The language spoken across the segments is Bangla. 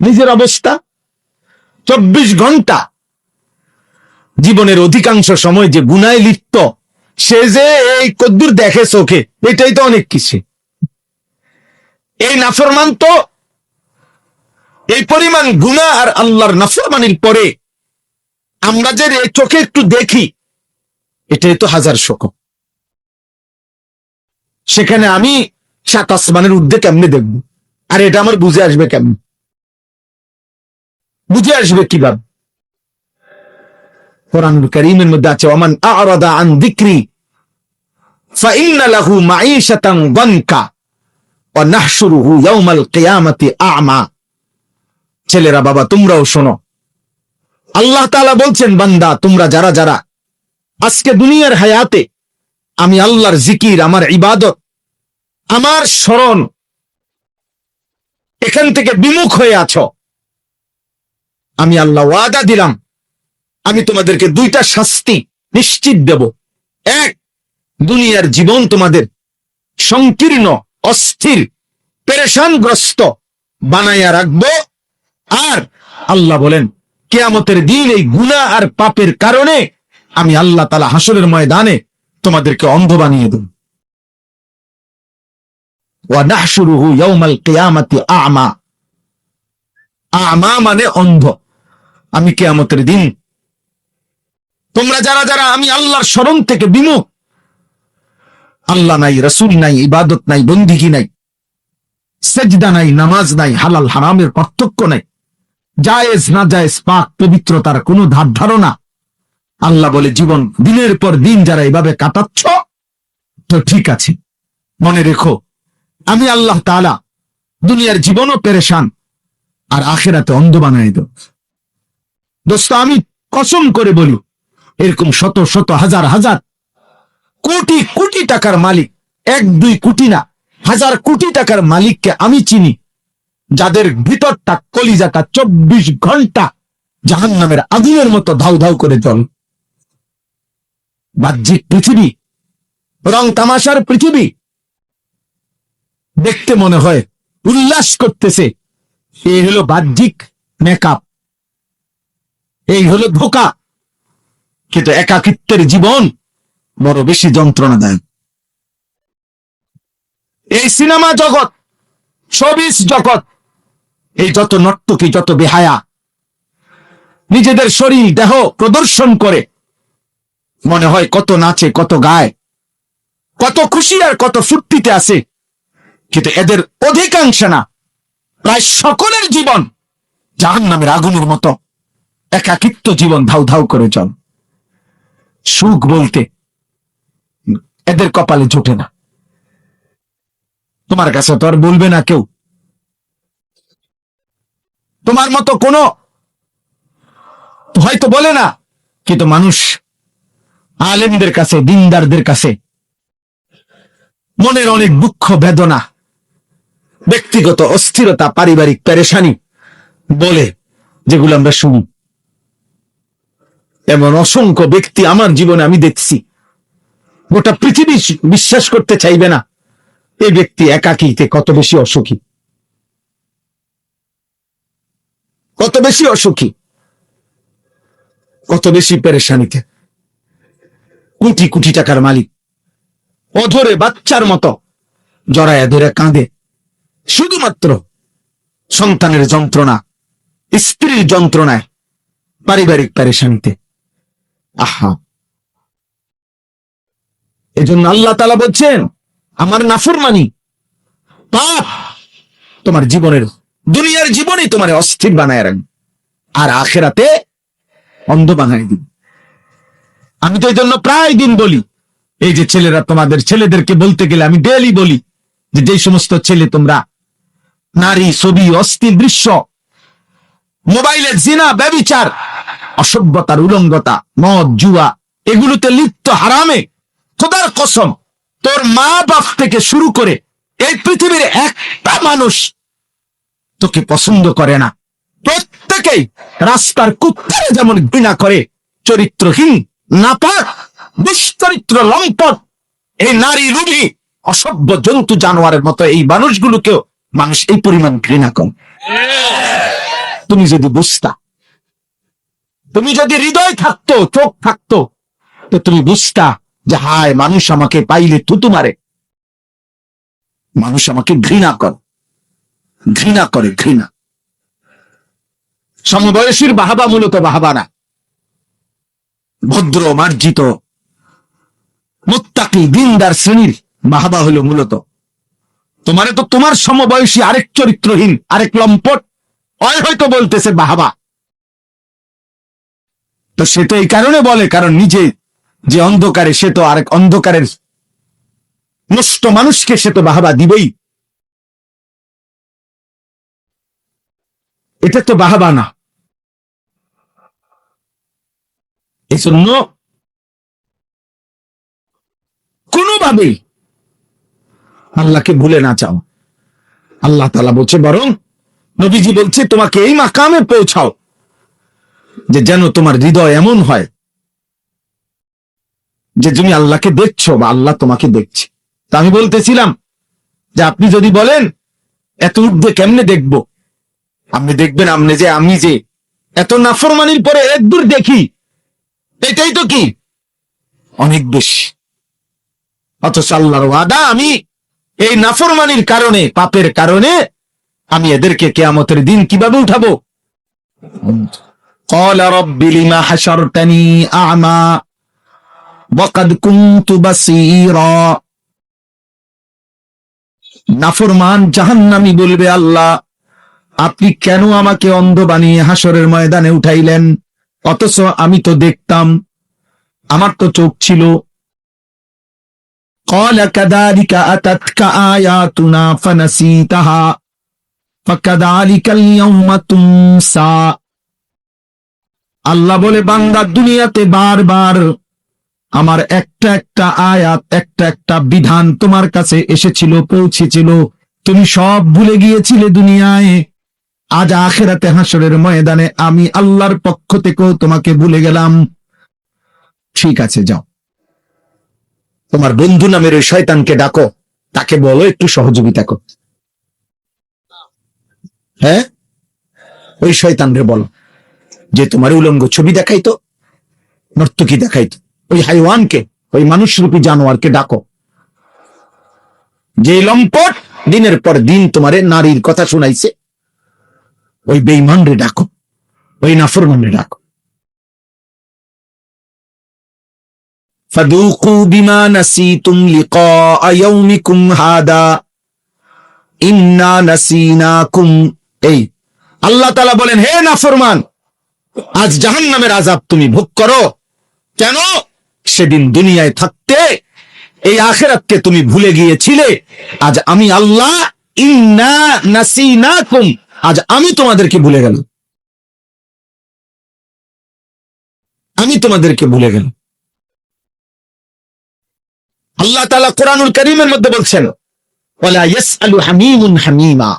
নিজের অবস্থা। 24 ঘন্টা জীবনের অধিকাংশ সময় যে গুনায় লিপ্ত, সে যে এই কদ্দুর দেখে চোখে, এটাই তো অনেক কিছু। এই নাফরমান তো এই পরিমাণ গুনাহ আর আল্লাহর নাফরমানির পরে আমরা যে চোখে একটু দেখি, এটাই তো হাজার শোক। সেখানে আমি 7 আসমানের ঊর্ধ্বে কেমনে দেখব? আর এটা আমার বুঝে আসবে কেমনে? বুঝে আসবে কিভাবে? কোরআনুল কারীমের মধ্যে আছে, ওমান আ'রাদা আন যিকরি ফাইন্না লাহু মাঈশাতান দানকা ওয়া নাহশুরুহু ইয়াওমাল কিয়ামাতি আ'মা। ছেলেরা, বাবা, তোমরাও শোনো। আল্লাহ তাআলা বলছেন, বান্দা, তোমরা যারা যারা আজকে দুনিয়ার হায়াতে আমি আল্লাহর জিকির, আমার ইবাদত, আমার স্মরণ, এখান থেকে বিমুখ হয়ে আছো, আমি আল্লাহ ওয়াদা দিলাম, আমি তোমাদেরকে 2টা শাস্তি নিশ্চিত দেব। এক, দুনিয়ার জীবন তোমাদের সংকীর্ণ, অস্থির, পেরেশানগ্রস্ত বানাইয়া রাখবো। আর আল্লাহ বলেন, কিয়ামতের দিন এই গুনাহ আর পাপের কারণে আমি আল্লাহ তাআলা হাসরের ময়দানে তোমাদেরকে অন্ধ বানিয়ে দেব। ওয়া নাহশুরুহু ইয়াওমাল কিয়ামাতি আ'মা। আ'মা মানে অন্ধ। আমি কিয়ামতের দিন তোমরা যারা যারা আমি আল্লাহর স্মরণ থেকে বিমুখ, আল্লাহ নাই, রাসূল নাই, ইবাদত নাই, বন্দেগী নাই, সেজদা নাই, নামাজ নাই, হালাল হারামের পার্থক্য নাই, জায়েজ না জায়েজ, পাক পবিত্রতার কোনো ধার ধারণা, আল্লাহ বলে জীবন দিনের পর দিন যারা এভাবে কাটাচ্ছ, তো ঠিক আছে, মনে রেখো আমি আল্লাহ তাআলা দুনিয়ার জীবনও পেরেশান আর আখিরাতে অন্ধ বানাই দেব। দোস্ত, আমি কসম করে বলি, এরকম শত শত হাজার হাজার কোটি কোটি টাকার মালিক, 1-2 কোটি না, হাজার কোটি টাকার মালিককে আমি চিনি, যাদের ভিতরটা, কলিজাটা 24 ঘন্টা জাহান্নামের আগুনের মতো ধাউ ধাউ করে চল। বাহ্যিক পৃথিবী, রং তামাশার পৃথিবী, দেখতে মনে হয় উল্লাস করতেছে, এই হলো বাহ্যিক মেকআপ, এই হলো ধোঁকা। কিন্তু একাকিত্বের জীবন বড় বেশি যন্ত্রণাদায়ক। এই সিনেমা জগৎ, শোবিজ জগৎ, এই যত নর্তকী, যত বেহায়া নিজেদের শরীর দেহ প্রদর্শন করে, মনে হয় কত নাচে, কত গায়, কত খুশি আর কত ফুর্তিতে আছে, কিন্তু এদের অধিকাংশ না, প্রায় সকলের জীবন জাহান্নামের আগুনের মতো একাকিত্ব জীবন, ধাউ ধাউ করে চল। সুখ বলতে এদের কপালে জোটে না। তোমার কাছে তো আর বলবে না কেউ, তোমার মতো কোনো হয়তো বলে না, কিন্তু মানুষ আলেমদের কাছে, দিনদারদের কাছে মনের অনেক দুঃখ, বেদনা, ব্যক্তিগত অস্থিরতা, পারিবারিক পেরেশানি বলে, যেগুলো আমরা শুনি। এমন অসংখ্য ব্যক্তি আমার জীবনে আমি দেখছি, গোটা পৃথিবী বিশ্বাস করতে চাইবে না এই ব্যক্তি একাকিতে কত বেশি অসুখী, কত বেশি অসুখী, কত বেশি পেরেশানিতে। কোটি কোটি টাকার মালিক অধরে বাচ্চার মতো জড়ায় ধরে কাঁদে, শুধুমাত্র সন্তানের যন্ত্রণা, স্ত্রীর যন্ত্রণায়, পারিবারিক পেরেশানিতে। আহা, এজন্য আল্লাহ তাআলা বলছেন, আমার নাফরমানি, পাপ তোমার জীবনের, দুনিয়ার জীবনই তোমার অস্থির বানায় রাখবে, আর আখিরাতে অন্ধ বানায় দিবে। আমি তো এই জন্য প্রায় দিন বলি, এই যে ছেলেরা, তোমাদের ছেলেদেরকে বলতে গেলে আমি ডেইলি বলি যে, যেই সমস্ত ছেলে তোমরা নারী, ছবি, অস্থির দৃশ্য, মোবাইলে জিনা, ব্যভিচার, অসভ্যতার উলঙ্গতা, মদ, জুয়া, এগুলোতে লিপ্ত, হারামে, খোদার কসম, তোর মা বাপ থেকে শুরু করে এই পৃথিবীর একটা মানুষ তোকে পছন্দ করে না। প্রত্যেকেই রাস্তার কুত্তারে যেমন ঘৃণা করে, চরিত্রহীন, নাপাক, দুশ্চরিত্র, লম্পট, এই নারী রূপী অসভ্য জন্তু জানোয়ারের মতো এই মানুষগুলোকেও মানুষ এই পরিমাণ ঘৃণা করে। তুমি যদি বুঝতা, তুমি যদি হৃদয় থাকতো, চোখ থাকতো, তো তুমি বুঝতা যে হায়, মানুষ আমাকে পাইলে থুতু মারে, মানুষ আমাকে ঘৃণা করে, ঘৃণা করে, ঘৃণা। সমবয়সীর বাহাবা মূলত বাহাবা না, ভদ্র মার্জিত মুত্তাকি দিনদার শ্রেণীর বাহাবা হলো মূলত। তোমারে তো তোমার সমবয়সী আরেক চরিত্রহীন, আরেক লম্পট ওই হয়তো বলতেছে বাহাবা। তো সে তো এই কারণে বলে, কারণ নিজে যে অন্ধকারে, সে তো আরেক অন্ধকারের নষ্ট মানুষকে সে তো বাহাবা দিবেই। এটা তো বাহাবা না। এজন্য কোনোভাবেই আল্লাহকে ভুলে না চাও। আল্লাহ তাআলা বলছে, বরং নবীজি বলছে তোমাকে এই মাকামে পৌঁছাও যে যেন তোমার হৃদয় এমন হয় যে তুমি আল্লাহকে দেখছো বা আল্লাহ তোমাকে দেখছে। তা আমি বলতেছিলাম যে আপনি যদি বলেন এত ঊর্ধ্বে কেমনে দেখবো, আপনি দেখবেন আপনি যে আমি যে এত নাফরমানির পরে এক দূর দেখি, এটাই তো কি অনেক বেশি। অথচ আল্লাহর ওয়াদা, আমি এই নাফরমানির কারণে, পাপের কারণে আমি এদেরকে কিয়ামতের দিন কিভাবে উঠাবো। قال رب لما حشرتني أعمى وقد كنت بصيرا। নাফরমান জাহান্নামী বলবে, আল্লাহ আপনি কেন আমাকে অন্ধ বানিয়ে হাসরের ময়দানে উঠাইলেন, অথচ আমি তো দেখতাম, আমার তো চোখ ছিল। قال كذلك أتتك آياتنا فنسيتها فكذلك اليوم تنسى। আল্লাহ বলে, বান্দা দুনিয়াতে বারবার আমার একটা একটা আয়াত, একটা একটা বিধান তোমার কাছে এসেছিল, পৌঁছেছিল, তুমি সব ভুলে গিয়েছিলে দুনিয়ায়। আজ আখিরাতে হাসরের ময়দানে আমি আল্লাহর পক্ষ থেকেও তোমাকে ভুলে গেলাম। ঠিক আছে, যাও তোমার বন্ধু নামের ওই শয়তানকে ডাকো, তাকে বলো একটু সহযোগিতা কর। হ্যাঁ, ওই শয়তানরে বলো যে তোমার উলঙ্গ ছবি দেখাইতো, নর্তকী দেখাইতো, ওই হাইওয়ানকে, ওই মানুষরূপী জানোয়ারকে ডাকো, যে লম্পট দিনের পর দিন তোমারে নারীর কথা শুনাইছে, ওই বেঈমান রে ডাকো, ওই নাফরমান রে ডাকো। ফাদুকু বিমা নাসিতুম লিকা ইয়াউমিকুম হাদা ইন্না নাসিনাকুম। এই আল্লাহ তাআলা বলেন, হে নাফরমান, আজ জাহান্নামের আযাব তুমি ভোগ করো। কেন? সেদিন দুনিয়ায় থাকতে এই আখিরাতকে তুমি ভুলে গিয়েছিলে। আজ আমি আল্লাহ, ইন্না নাসিনাকুম, আজ আমি তোমাদেরকে ভুলে গেলাম, আমি তোমাদেরকে ভুলে গেলাম। আল্লাহ তাআলা কোরআনুল কারীমের মধ্যে বলছেন, ওয়ালা ইয়াসআলু হামীমুন হামীমা,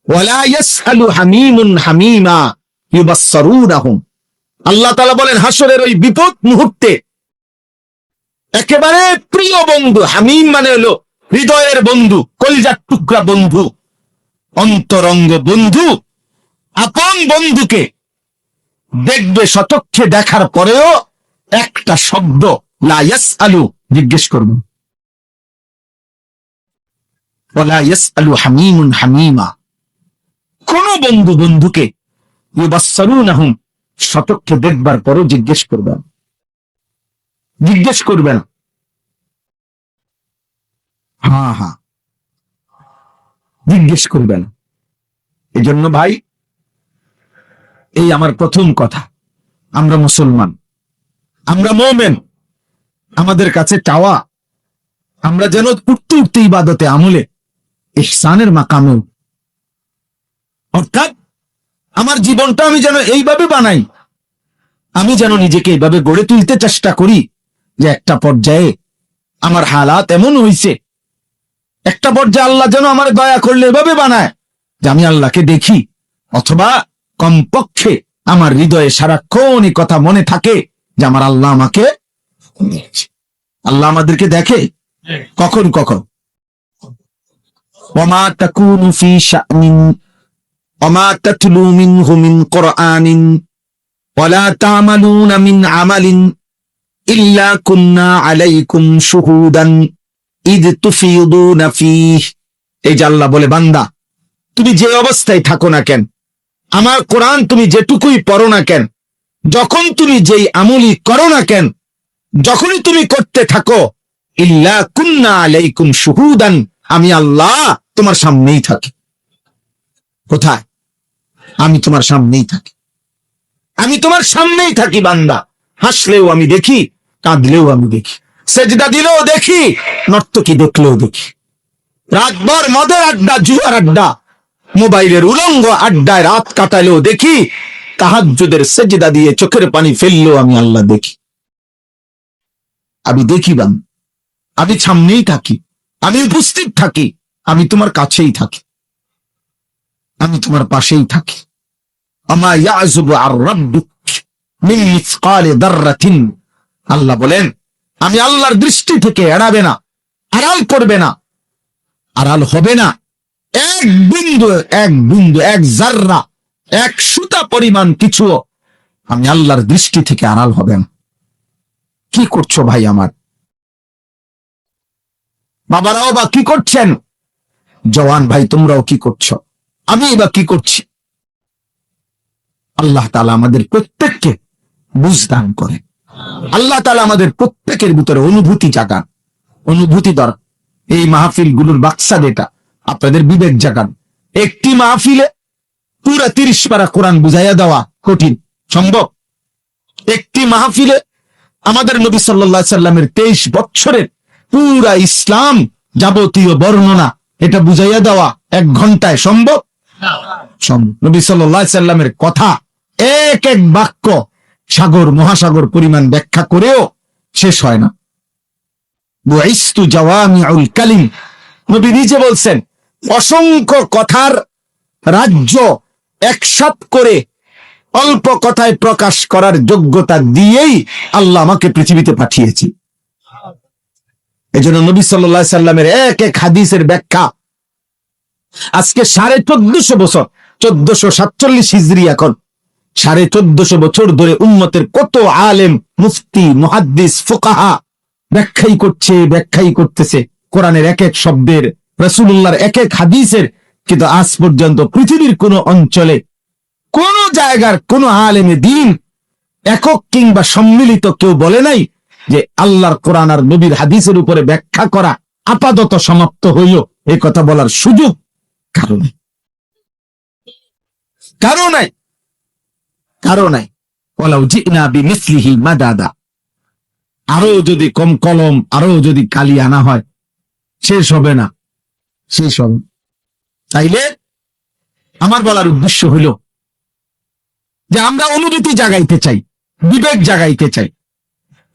ওয়ালা ইয়াসআলু হামীমুন হামীমা ইউবাসসিরুনাহুম। আল্লাহ তাআলা বলেন, হাসরের ওই বিপদ মুহূর্তে একেবারে প্রিয় বন্ধু, হামীম মানে হলো হৃদয়ের বন্ধু, কলিজার টুকরা বন্ধু, অন্তরঙ্গ বন্ধু, আপন বন্ধুকে দেখবে সচক্ষে, দেখার পরেও একটা শব্দ লা ইয়াসআলু, জিজ্ঞেস করবে, ওয়ালা ইয়াসআলু হামীমুন হামীমা, কোন বন্ধু বন্ধুকে ইউবাসসিরুনাহুম, সচক্ষে দেখবার পরও জিজ্ঞেস করবেন, জিজ্ঞেস করবেন। হ্যাঁ হ্যাঁ, জিজ্ঞেস করবেন। এই জন্য ভাই, এই আমার প্রথম কথা, আমরা মুসলমান, আমরা মুমিন, আমাদের কাছে চাওয়া আমরা যেন উঠতে উঠতে ইবাদতে আমলে ইহসানের মাকামে, অর্থাৎ আমার জীবনটা আমি যেন এইভাবে বানাই, আমি যেন নিজেকে এইভাবে গড়ে তুলতে চেষ্টা করি যে একটা পর্যায়ে আমার হালাত এমন হইছে, একটা পর্যায়ে আল্লাহ যেন আমার দয়া করলে এভাবে বানায় যে আমি আল্লাহকে দেখি, অথবা কমপক্ষে আমার হৃদয়ে সারাক্ষণ এই কথা মনে থাকে যে আমার আল্লাহ আমাকে দেখছে। আল্লাহ আমাদেরকে দেখে কখন কখন। ওয়ামা তাকুনু ফি শা'নিন ওমা তাতলু মিনহু মিন কুরআনিন ওয়ালা তা'মালুনা মিন আমালিন ইল্লা কুন্না আলাইকুম শুহুদান ইদ তুফিদুনা ফীহ। এই যে আল্লাহ বলে, বান্দা তুমি যে অবস্থায় থাকো না কেন, আমার কোরআন তুমি যেটুকুই পড়ো না কেন, যখন তুমি যেই আমলি করো না কেন, যখনই তুমি করতে থাকো, ইল্লা কুন্না আলাইকুম শুহুদান, আমি আল্লাহ তোমার সামনেই থাকি। কোথায়? আমি তোমার সামনেই থাকি। আমি তোমার সামনেই থাকি বান্দা। হাসলেও আমি দেখি, কাঁদলেও আমি দেখি, সেজদা দিলেও দেখি, নর্তকী দেখলেও দেখি, রাতভর মদের আড্ডা, জুয়ার আড্ডা, মোবাইলের উলঙ্গ আড্ডায় রাত কাটালেও দেখি, তাহাজ্জুদের সেজদা দিয়ে চোখের পানি ফেললেও আমি আল্লাহ দেখি। আমি দেখি বান্দা, আমি সামনেই থাকি, আমি উপস্থিত থাকি, আমি তোমার কাছেই থাকি, আমি তোমার পাশেই থাকি। আমা ইয়াযুবু আর রাব্বিক মিন মিসকালি দাররাতিন, আল্লাহ বলেন আমি আল্লাহর দৃষ্টি থেকে এড়াবে না, আড়াল করবে না, আড়াল হবে না এক বিন্দু, এক বিন্দু, এক জাররা, এক সুতা পরিমাণ কিছু আমি আল্লাহর দৃষ্টি থেকে আড়াল হবে না। কি করছো ভাই আমার? বাবারাও বা কি করছেন? জওয়ান ভাই তোমরাও কি করছো? আমি বা কি করছি? আল্লাহ তাআলা আমাদের প্রত্যেককে বুঝ দান করে। আল্লাহ তাআলা আমাদের প্রত্যেকের ভিতরে অনুভূতি জাগান, অনুভূতি দরকার। এই মাহফিল গুলোর বাক্সা যেটা, আপনাদের বিবেক জাগান। একটি মাহফিলে পুরা 30 পারা কোরআন বুঝাইয়া দেওয়া কঠিন, সম্ভব? একটি মাহফিলে আমাদের নবী সাল্লাল্লাহু আলাইহি সাল্লামের 23 বছরের পুরা ইসলাম যাবতীয় বর্ণনা এটা বুঝাইয়া দেওয়া 1 ঘন্টায় সম্ভব? নবী সাল্লাল্লাহু আলাইহি সাল্লামের কথা এক এক বাক্য সাগর মহাসাগর পরিমাণ ব্যাখ্যা করেও শেষ হয় না। বুইস্তু জাওয়ামিউল কালিম, নবী নিজে বলছেন অসংখ্য কথার রাজ্য একসাথ করে অল্প কথায় প্রকাশ করার যোগ্যতা দিয়েই আল্লাহ আমাকে পৃথিবীতে পাঠিয়েছি। এজন্য নবী সাল্লাল্লাহু আলাইহি সাল্লামের এক এক হাদিসের ব্যাখ্যা আজকে 1450 বছর, 1447 হিজরি, এখন 1450 বছর ধরে উম্মতের কত আলেম, মুফতি, মুহাদ্দিস, ফুকাহা ব্যাখ্যাই করতেছে কোরআনের এক এক শব্দের, রাসূলুল্লাহর এক এক হাদিসের। কিন্তু আজ পর্যন্ত পৃথিবীর কোন অঞ্চলে কোন জায়গার কোন আলেমে দ্বীন একক কিংবা সম্মিলিত কেউ বলে নাই যে আল্লাহর কোরআন আর নবীর হাদিসের উপরে ব্যাখ্যা করা আপাতত সমাপ্ত হইল। এই কথা বলার সুযোগ কারো নাই, কারো নাই, কারো নাই। ওয়ালাউ জিনা বিমিসলিহি মাদাদা, আরো যদি কম কলম, আরো যদি কালি আনা হয়, শেষ হবে না, শেষ হবে। তাইলে আমার বলার উদ্দেশ্য হইল যে আমরা অনুভূতি জাগাইতে চাই, বিবেক জাগাইতে চাই,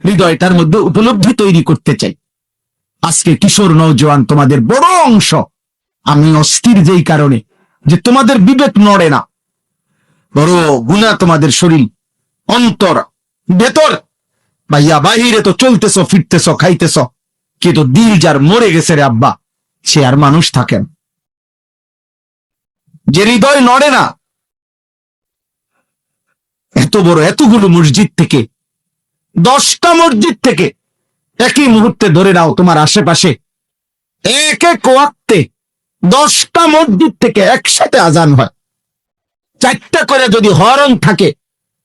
হৃদয়টার মধ্যে উপলব্ধি তৈরি করতে চাই। আজকে কিশোর নওজোয়ান তোমাদের বড় অংশ, আমি অস্থির যেই কারণে যে তোমাদের বিবেক নড়ে না, বড় গুনাহ তোমাদের শরীর, অন্তর, ভেতর, ভাইয়া বাহিরে তো চলতেছ, ফিরতেছ, খাইতেছ, কিন্তু দিল যার মরে গেছে রে আব্বা, সে আর মানুষ থাকেন। যে হৃদয় নড়ে না, এত বড় এতগুলো মসজিদ থেকে, 10টা মসজিদ থেকে একই মুহূর্তে ধরে নাও তোমার আশেপাশে এক এক ওয়াক্তে 10টা মসজিদ থেকে একসাথে আজান হয়। 4টা করে যদি হরন থাকে,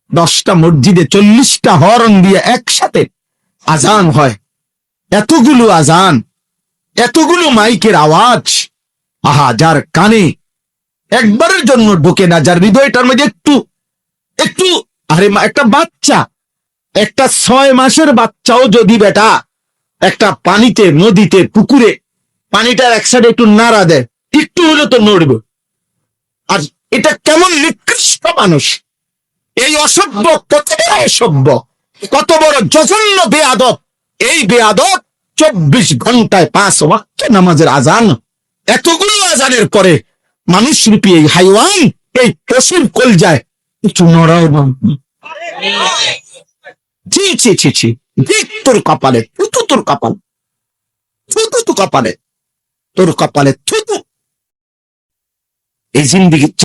10টা মসজিদে 40টা হরন দিয়ে একসাথে আজান হয়। এতগুলো আজান, এতগুলো মাইকের আওয়াজ, আহা, যার কানে একবারের জন্য ঢোকে না, যার হৃদয়টার মধ্যে একটু একটু, আরে একটা বাচ্চা, একটা 6 মাসের বাচ্চাও যদি বেটা একটা পানিতে, নদীতে, পুকুরে পানিটার এক সাইডে একটু নাড়া দেয়, একটু হলে তো নড়বে। আর এটা কেমন নিকৃষ্ট মানুষ! এই অসভ্য, কত বড় অসভ্য, কত বড় জঘন্য বেয়াদব! এই বেয়াদব 24 ঘন্টায় 5 ওয়াক্ত নামাজের আজান, এতগুলো আজানের পরে মানুষ রূপী এই হাইওয়ান, এই পশুর কলজায় একটু নড়াও না। ছি ছি ছি ছি, তোর কপালে থুতু, তোর কপাল থুতু, তোর কপালে, তোর কপালে থুতু। এই জিন্দেগি